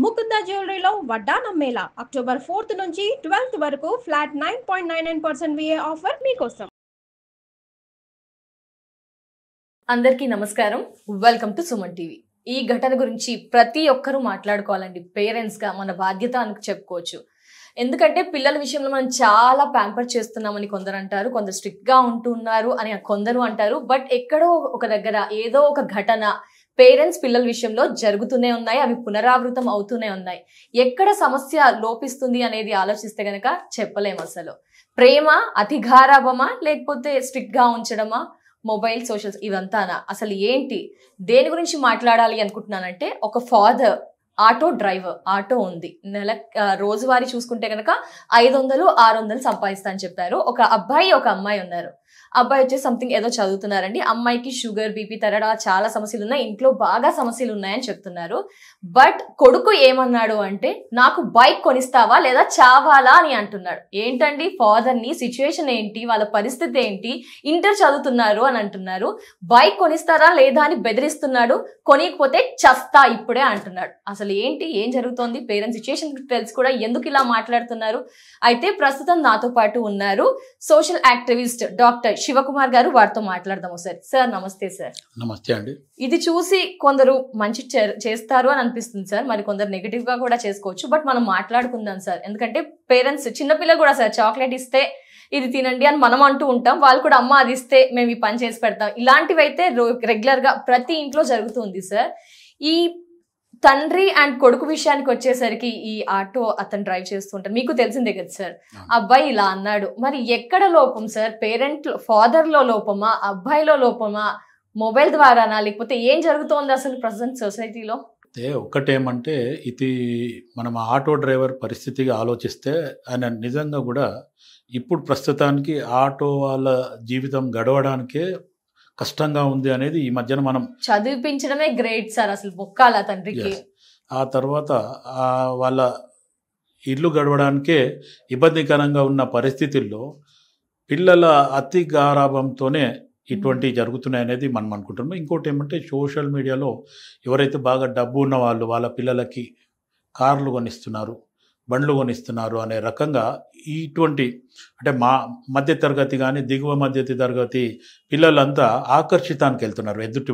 ముకుంద జ్యువెలరీలో వడ్డానం Mela October 4th నుంచి 12th వరకు ఫ్లాట్ 9.99% VA ఆఫర్ మీకోసం. అందరికీ నమస్కారం. Welcome to Suman TV. ఈ ఘటన గురించి ప్రతి ఒక్కరూ మాట్లాడుకోవాలండి. పేరెంట్స్ గా మన బాధ్యత అని చెప్పుకోవచ్చు. ఎందుకంటే పిల్లల విషయంలో మనం చాలా ప్యాంపర్ చేస్తున్నామని కొందరు అంటారు, కొందరు స్ట్రిక్ట్ గా ఉంటున్నారు అని కొందరు అంటారు. బట్ ఎక్కడో ఒక దగ్గర ఏదో ఒక ఘటన పేరెంట్స్ పిల్లల విషయంలో జరుగుతూనే ఉన్నాయి, అవి పునరావృతం అవుతూనే ఉన్నాయి. ఎక్కడ సమస్య లోపిస్తుంది అనేది ఆలోచిస్తే గనక చెప్పలేము. అసలు ప్రేమ అతి గారాభమా లేకపోతే స్ట్రిక్ట్ గా ఉంచడమా, మొబైల్ సోషల్స్ ఇవంతానా, అసలు ఏంటి, దేని గురించి మాట్లాడాలి అనుకుంటున్నానంటే, ఒక ఫాదర్ ఆటో డ్రైవర్, ఆటో ఉంది, రోజువారీ చూసుకుంటే కనుక 500-600 సంపాదిస్తా అని చెప్పారు. ఒక అబ్బాయి ఒక అమ్మాయి ఉన్నారు. అబ్బాయి వచ్చేసి సంథింగ్ ఏదో చదువుతున్నారండి. అమ్మాయికి షుగర్, బీపీ, తరడా చాలా సమస్యలు ఉన్నాయి, ఇంట్లో బాగా సమస్యలు ఉన్నాయని చెప్తున్నారు. బట్ కొడుకు ఏమన్నాడు అంటే, నాకు బైక్ కొనిస్తావా లేదా చావాలా అని అంటున్నాడు. ఏంటండి ఫాదర్ ని సిచ్యువేషన్ ఏంటి, వాళ్ళ పరిస్థితి ఏంటి, ఇంటర్ చదువుతున్నారు అని అంటున్నారు. బైక్ కొనిస్తారా లేదా అని బెదిరిస్తున్నాడు. కొనికపోతే చస్తా ఇప్పుడే అంటున్నాడు. అసలు ఏంటి, ఏం జరుగుతోంది, పేరెంట్స్ సిచ్యువేషన్ తెలిసి కూడా ఎందుకు ఇలా మాట్లాడుతున్నారు? అయితే ప్రస్తుతం నాతో పాటు ఉన్నారు సోషల్ యాక్టివిస్ట్ డాక్టర్ శివకుమార్ గారు. వారితో మాట్లాడదాము. సార్ నమస్తే. సార్ నమస్తే అండి. ఇది చూసి కొందరు మంచి చేస్తారు అని అనిపిస్తుంది సార్, మరి కొందరు నెగిటివ్ గా కూడా చేసుకోవచ్చు. బట్ మనం మాట్లాడుకుందాం సార్. ఎందుకంటే పేరెంట్స్, చిన్నపిల్లలు కూడా సార్ చాక్లెట్ ఇస్తే ఇది తినండి అని మనం అంటూ ఉంటాం, వాళ్ళు కూడా అమ్మ అది ఇస్తే మేము ఈ పని చేసి పెడతాం. ఇలాంటివి అయితే రెగ్యులర్ గా ప్రతి ఇంట్లో జరుగుతుంది సార్. ఈ తండ్రి అండ్ కొడుకు విషయానికి వచ్చేసరికి, ఈ ఆటో అతను డ్రైవ్ చేస్తుంటారు, మీకు తెలిసిందే కదా సార్. అబ్బాయి ఇలా అన్నాడు, మరి ఎక్కడ లోపం సార్? పేరెంట్ ఫాదర్ లో లోపమా, అబ్బాయిలో లోపమా, మొబైల్ ద్వారానా, లేకపోతే ఏం జరుగుతోంది అసలు ప్రజెంట్ సొసైటీలో? ఒకటేమంటే, ఇది మనం ఆటో డ్రైవర్ పరిస్థితిగా ఆలోచిస్తే ఆయన నిజంగా కూడా ఇప్పుడు ప్రస్తుతానికి ఆటో వాళ్ళ జీవితం గడవడానికే కష్టంగా ఉంది అనేది ఈ మధ్యన మనం చదివించడమే గ్రేట్ సార్, అసలు మొక్కాల తండ్రికి. ఆ తర్వాత వాళ్ళ ఇల్లు గడవడానికే ఇబ్బందికరంగా ఉన్న పరిస్థితుల్లో పిల్లల అతి గారాభంతోనే ఇటువంటివి జరుగుతున్నాయి అనేది మనం అనుకుంటున్నాం. ఇంకోటి ఏమంటే, సోషల్ మీడియాలో ఎవరైతే బాగా డబ్బు ఉన్న వాళ్ళు వాళ్ళ పిల్లలకి కార్లు కొనిస్తున్నారు, బండ్లు కొనిస్తున్నారు అనే రకంగా ఇటువంటి, అంటే మా మధ్య తరగతి కానీ దిగువ మధ్య తరగతి పిల్లలంతా ఆకర్షితానికి వెళ్తున్నారు ఎదుటి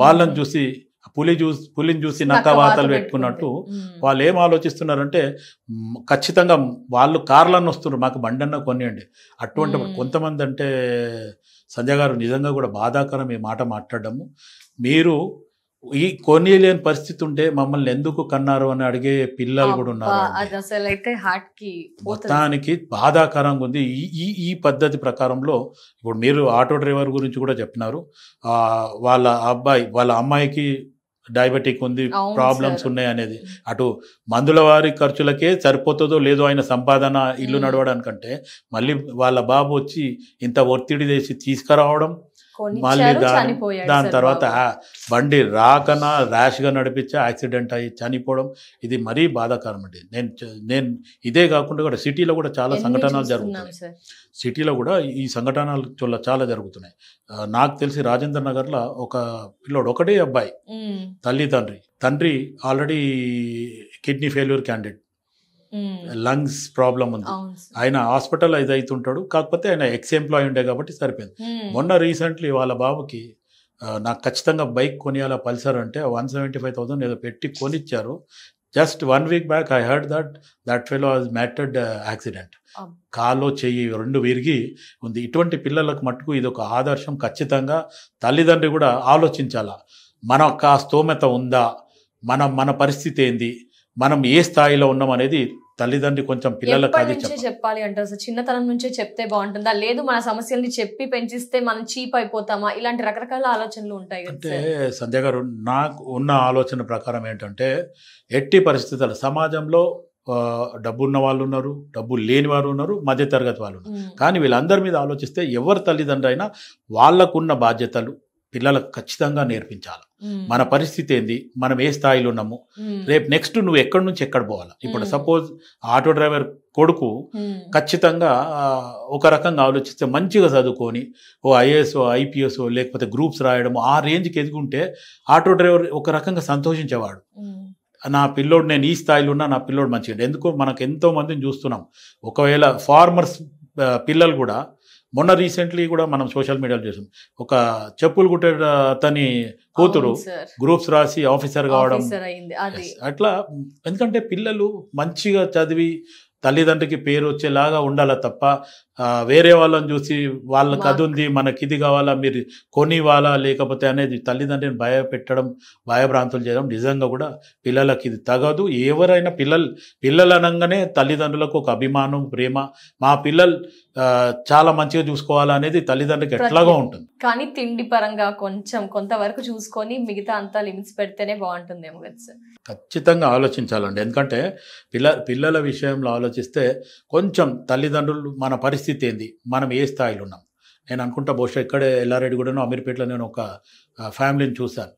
వాళ్ళని చూసి. పులిని చూసి నక్క వాతలు పెట్టుకున్నట్టు వాళ్ళు ఏం ఆలోచిస్తున్నారంటే, ఖచ్చితంగా వాళ్ళు కార్లను వస్తున్నారు, మాకు బండన్న కొనియండి. అటువంటి కొంతమంది అంటే సంజయ్ గారు నిజంగా కూడా బాధాకరం ఈ మాట మాట్లాడము. మీరు ఈ కొనిలేని పరిస్థితి ఉంటే మమ్మల్ని ఎందుకు కన్నారు అని అడిగే పిల్లలు కూడా ఉన్నారు. మొత్తానికి బాధాకరంగా ఉంది ఈ పద్ధతి ప్రకారంలో. ఇప్పుడు మీరు ఆటో డ్రైవర్ గురించి కూడా చెప్పినారు. వాళ్ళ అమ్మాయికి డయాబెటిక్ ఉంది, ప్రాబ్లమ్స్ ఉన్నాయి అనేది. అటు మందుల వారి ఖర్చులకే సరిపోతుందో లేదో ఆయన సంపాదన ఇల్లు నడవడానికంటే, మళ్ళీ వాళ్ళ బాబు వచ్చి ఇంత ఒత్తిడి చేసి తీసుకురావడం, మళ్ళీ దాని తర్వాత బండి రాకనా ర్యాష్గా నడిపించి యాక్సిడెంట్ అయ్యి చనిపోవడం, ఇది మరీ బాధాకరం అండి. నేను ఇదే కాకుండా కూడా సిటీలో కూడా చాలా సంఘటనలు జరుగుతున్నాయి. సిటీలో కూడా ఈ సంఘటనలు చాలా జరుగుతున్నాయి. నాకు తెలిసి రాజేంద్ర నగర్లో ఒక పిల్లోడు, ఒకటే అబ్బాయి, తండ్రి already kidney failure candidate, lungs problem ఉంది. ఆయన హాస్పిటల్ ఇది అవుతుంటాడు. కాకపోతే ఆయన ఎక్స్ ఎంప్లాయీ ఉండే కాబట్టి సరిపోయింది. మొన్న రీసెంట్లీ వాళ్ళ బాబుకి నాకు ఖచ్చితంగా బైక్ కొనియాల పల్సర్ అంటే 175,000 ఏదో పెట్టి కొనిచ్చారు. Just 1 week back I heard that fellow was met accident. కాలో చెయ్యి రెండు విరిగి ఉంది. ఇటువంటి పిల్లలకు మట్టుకు ఇది ఒక ఆదర్శం. ఖచ్చితంగా తల్లిదండ్రి కూడా ఆలోచించాలా, మనకు ఆ స్తోమత ఉందా, మన పరిస్థితి ఏంది, మనం ఏ స్థాయిలో ఉన్నాం అనేది తల్లిదండ్రి కొంచెం పిల్లలకు అది చెప్పాలి అంటారు సార్. చిన్నతనం నుంచే చెప్తే బాగుంటుందా, లేదు మన సమస్యల్ని చెప్పి పెంచిస్తే మనం చీప్ అయిపోతామా, ఇలాంటి రకరకాల ఆలోచనలు ఉంటాయి. అంటే సంధ్య గారు, నాకు ఉన్న ఆలోచన ప్రకారం ఏంటంటే, ఎట్టి పరిస్థితుల్లో సమాజంలో డబ్బు ఉన్న వాళ్ళు ఉన్నారు, డబ్బు లేని వారు ఉన్నారు, మధ్యతరగతి వాళ్ళు ఉన్నారు. కానీ వీళ్ళందరి మీద ఆలోచిస్తే ఎవరి తల్లిదండ్రి అయినా వాళ్ళకున్న బాధ్యతలు పిల్లలకు ఖచ్చితంగా నేర్పించాలి. మన పరిస్థితి ఏంది, మనం ఏ స్థాయిలో ఉన్నాము, రేపు నెక్స్ట్ నువ్వు ఎక్కడి నుంచి ఎక్కడ పోవాలి. ఇప్పుడు సపోజ్ ఆటో డ్రైవర్ కొడుకు ఖచ్చితంగా ఒక రకంగా ఆలోచిస్తే మంచిగా చదువుకొని ఓ ఐఏఎస్ ఐపీఎస్ లేకపోతే గ్రూప్స్ రాయడం ఆ రేంజ్కి ఎదుగుంటే ఆటో డ్రైవర్ ఒక రకంగా సంతోషించేవాడు. నా పిల్లోడు నేను ఈ స్థాయిలో ఉన్నా, నా పిల్లోడు మంచిగా. ఎందుకు మనకు ఎంతో మందిని చూస్తున్నాం. ఒకవేళ ఫార్మర్స్ పిల్లలు కూడా మొన్న రీసెంట్లీ కూడా మనం సోషల్ మీడియాలో చూసాం. ఒక చెప్పులు కుట్టే అతని కూతురు గ్రూప్స్ రాసి ఆఫీసర్ కావడం. అట్లా ఎందుకంటే పిల్లలు మంచిగా చదివి తల్లిదండ్రికి పేరు వచ్చేలాగా ఉండాలి తప్ప వేరే వాళ్ళని చూసి వాళ్ళకి అది ఉంది మనకి ఇది కావాలా మీరు కొనివ్వాలా లేకపోతే అనేది తల్లిదండ్రిని భయపెట్టడం, భయభ్రాంతులు చేయడం నిజంగా కూడా పిల్లలకి ఇది తగదు. ఎవరైనా పిల్లలు అనగానే తల్లిదండ్రులకు ఒక అభిమానం, ప్రేమ, మా పిల్లలు చాలా మంచిగా చూసుకోవాలా అనేది తల్లిదండ్రికి ఎట్లాగా ఉంటుంది. కానీ తిండి పరంగా కొంతవరకు చూసుకొని మిగతా అంతా లిమిట్స్ పెడితేనే బాగుంటుందేమో కదా సార్. ఖచ్చితంగా ఆలోచించాలండి. ఎందుకంటే పిల్లల విషయంలో ఆలోచిస్తే కొంచెం తల్లిదండ్రులు మన పరిస్థితి ఏంది, మనం ఏ స్థాయిలో ఉన్నాం. నేను అనుకుంటా బహుశా ఇక్కడే ఎల్లారెడ్డి కూడాను అమీర్పేటలో నేను ఒక ఫ్యామిలీని చూశాను.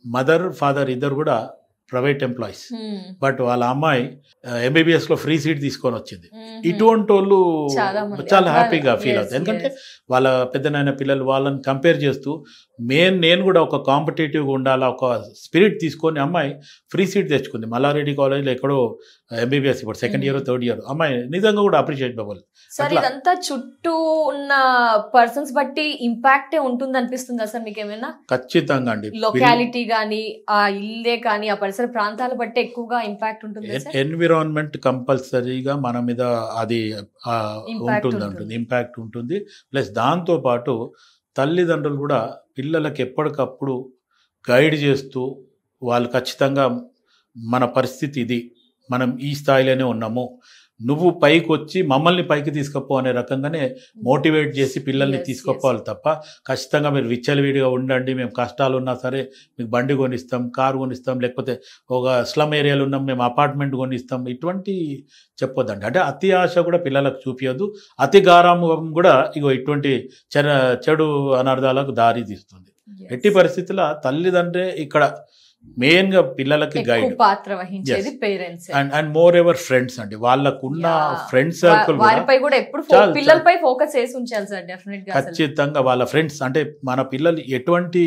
మదర్ ఫాదర్ ఇద్దరు కూడా ప్రైవేట్ ఎంప్లాయీస్, బట్ వాళ్ళ అమ్మాయి ఎంబీబీఎస్లో ఫ్రీ సీట్ తీసుకొని వచ్చింది. ఇటువంటి వాళ్ళు చాలా హ్యాపీగా ఫీల్ అవుతుంది. ఎందుకంటే వాళ్ళ పెద్దనైన పిల్లలు వాళ్ళని కంపేర్ చేస్తూ నేను కూడా ఒక కాంపిటేటివ్గా ఉండాలా ఒక స్పిరిట్ తీసుకొని అమ్మాయి ఫ్రీ సీట్ తెచ్చుకుంది. మల్లారెడ్డి కాలేజ్లో ఎక్కడో ఎంబీబీఎస్ ఇప్పుడు సెకండ్ ఇయర్ థర్డ్ ఇయర్. అమ్మాయి నిజంగా కూడా అప్రిషియేట్ అవ్వాలి. సార్ ఇదంతా చుట్టూ ఉన్న పర్సన్స్ బట్టి ఇంపాక్టే ఉంటుంది అనిపిస్తుందా సార్ మీకు ఏమైనా? ఖచ్చితంగా అండి. లొకాలిటీ కానీ ఆ ఇల్లే కానీ ఆ పరిసర ప్రాంతాల బట్టి ఎక్కువగా ఇంపాక్ట్ ఉంటుంది. ఎన్విరాన్మెంట్ కంపల్సరీగా మన మీద అది ఉంటుంది, ఇంపాక్ట్ ఉంటుంది. ప్లస్ దాంతోపాటు తల్లిదండ్రులు కూడా పిల్లలకి ఎప్పటికప్పుడు గైడ్ చేస్తూ వాళ్ళు ఖచ్చితంగా మన పరిస్థితి ఇది, మనం ఈ స్థాయిలోనే ఉన్నాము, నువ్వు పైకి వచ్చి మమ్మల్ని పైకి తీసుకుపో అనే రకంగానే మోటివేట్ చేసి పిల్లల్ని తీసుకుపోవాలి తప్ప ఖచ్చితంగా మీరు విచ్చలవిడిగా ఉండండి, మేము కష్టాలు ఉన్నా సరే మీకు బండి కొనిస్తాం, కారు కొనిస్తాం, లేకపోతే ఒక స్లమ్ ఏరియాలో ఉన్నాం మేము అపార్ట్మెంట్ కొనిస్తాం, ఇటువంటి చెప్పొద్దండి. అంటే అతి ఆశ కూడా పిల్లలకు చూపించదు, అతి గారామం కూడా ఇటువంటి చెడు అనర్థాలకు దారి తీస్తుంది. ఎట్టి పరిస్థితుల్లో తల్లిదండ్రే ఇక్కడ మెయిన్ గా పిల్లలకి గైడ్ పాత్ర వహించేది parents and moreover friends అండి. వాళ్ళకున్న ఫ్రెండ్ సర్కిల్ వారిపై కూడా ఎప్పుడు పిల్లలపై ఫోకస్ చేసి ఉంచాలి సార్. డెఫినెట్ గా ఖచ్చితంగా వాళ్ళ ఫ్రెండ్స్ అంటే మన పిల్లలు ఎటువంటి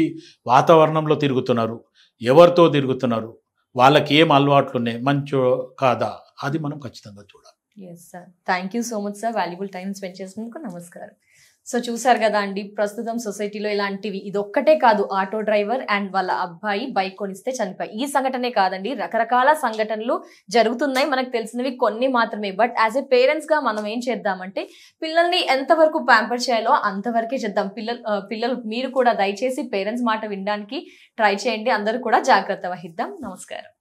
వాతావరణంలో తిరుగుతున్నారు, ఎవరితో తిరుగుతున్నారు, వాళ్ళకి ఏం అలవాట్లు ఉన్నాయి, మంచో కాదా, అది మనం ఖచ్చితంగా చూడాలి. Yes sir, thank you so much sir, valuable time spend చేసినందుకు. నమస్కారం. సో చూసారు కదా అండి, ప్రస్తుతం సొసైటీలో ఇలాంటివి ఇదొక్కటే కాదు, ఆటో డ్రైవర్ అండ్ వాళ్ళ అబ్బాయి బైక్ కొనిస్తే చనిపోయి ఈ సంఘటనే కాదండి, రకరకాల సంఘటనలు జరుగుతున్నాయి. మనకు తెలిసినవి కొన్ని మాత్రమే. బట్ యాజ్ ఎ పేరెంట్స్ గా మనం ఏం చేద్దామంటే పిల్లల్ని ఎంతవరకు ప్యాంపర్ చేయాలో అంతవరకే చేద్దాం. పిల్లలు మీరు కూడా దయచేసి పేరెంట్స్ మాట వినడానికి ట్రై చేయండి. అందరూ కూడా జాగ్రత్త వహిద్దాం. నమస్కారం.